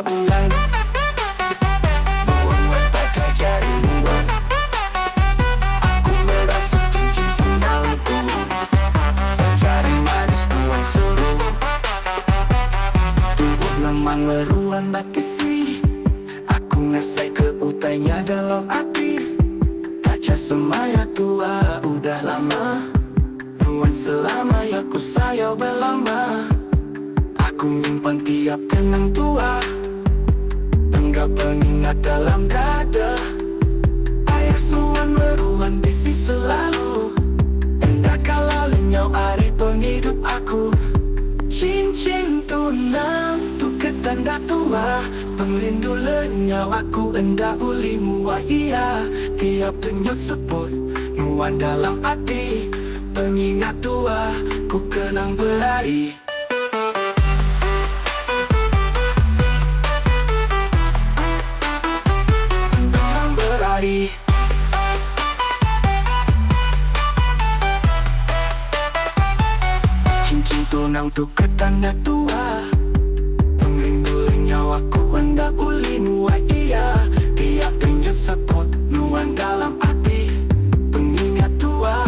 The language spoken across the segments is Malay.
bulan. Buang pakai jari luar. Aku merasa cincin pundanganku. Jari manis nuan seluruh. Tubuh lemah meruan bakisi. Aku ngasai ke utainya dalam hati. Kaca semaya tua udah lama. Nuan selama ya ku sayang berlama. Aku nyimpan tiap kenang tua. Enggak pengingat dalam dada. Ayas nuan meruan bisi selalu. Enggak kalah lenyau hari penghidup aku. Cincin tunang tu ketanda tua. Pengrindu lenyau aku endak ulimu wa iya. Tiap denyut sebut nuan dalam hati. Pengingat tua ku kenang berhari. Kenang berhari. Cincin tunang tu ketanda tua. Pengrindu lenyau aku hendak ulimu wa iya. Tiap denyut sebut nuan dalam hati. Pengingat tua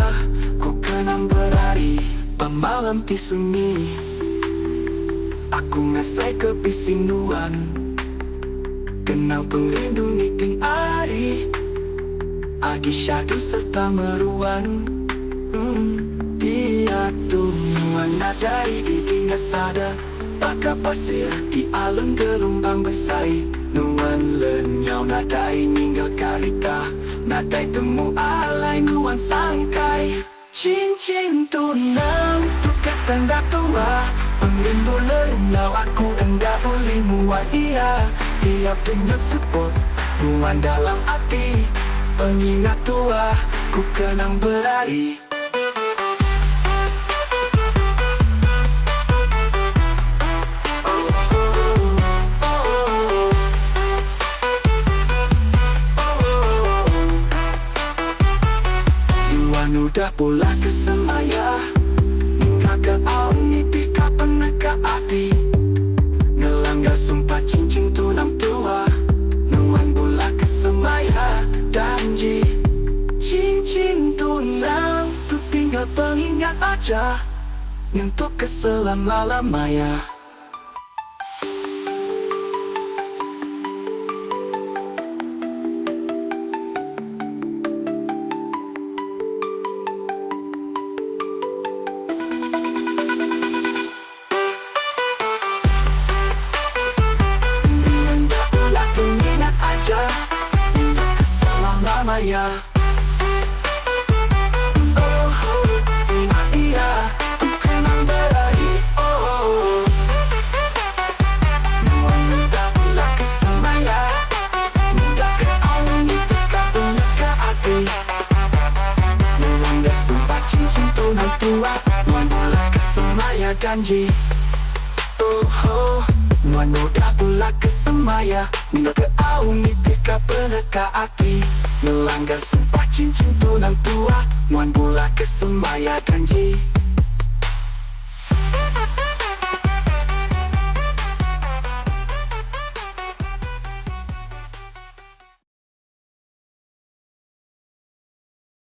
ku kenang berhari. Pemalam di sunyi aku ngasai ke bising nuan. Kenang pengrindu niting hari. Agi syadu serta meruan. Dia tu nuan nadai di tinggal sada. Baka pasir di alun gelombang besai. Nuan lenyau nadai ninggal karita. Nadai temu alai nuan sangkai. Cincin tunang tu ketanda tua. Pengrindu lenyau aku endak ulimu wa iya. Tiap denyut sebut nuan dalam hati. Pengingat tua ku kenang berhari. Udah pula ke semaya. Hingga ke auni tika peneka hati. Ngelanggar sumpah cincin tunang tua. Nuan pula ke semaya. Janji cincin tunang tu tinggal pengingat aja. Untuk keselama-lamanya. Maya. Oh, iya, tu kenang berhari. Oh, nuan muda pula ke semaya. Muda ke auni tika peneka hati. Nuan dah sumpah cincin tunang tua. Nuan pula ke semaya janji. Oh, nuan muda pula ke semaya. Muda ke auni tika peneka hati. Melanggar sumpah cincin tunang tua. Nuan pula ke semaya janji.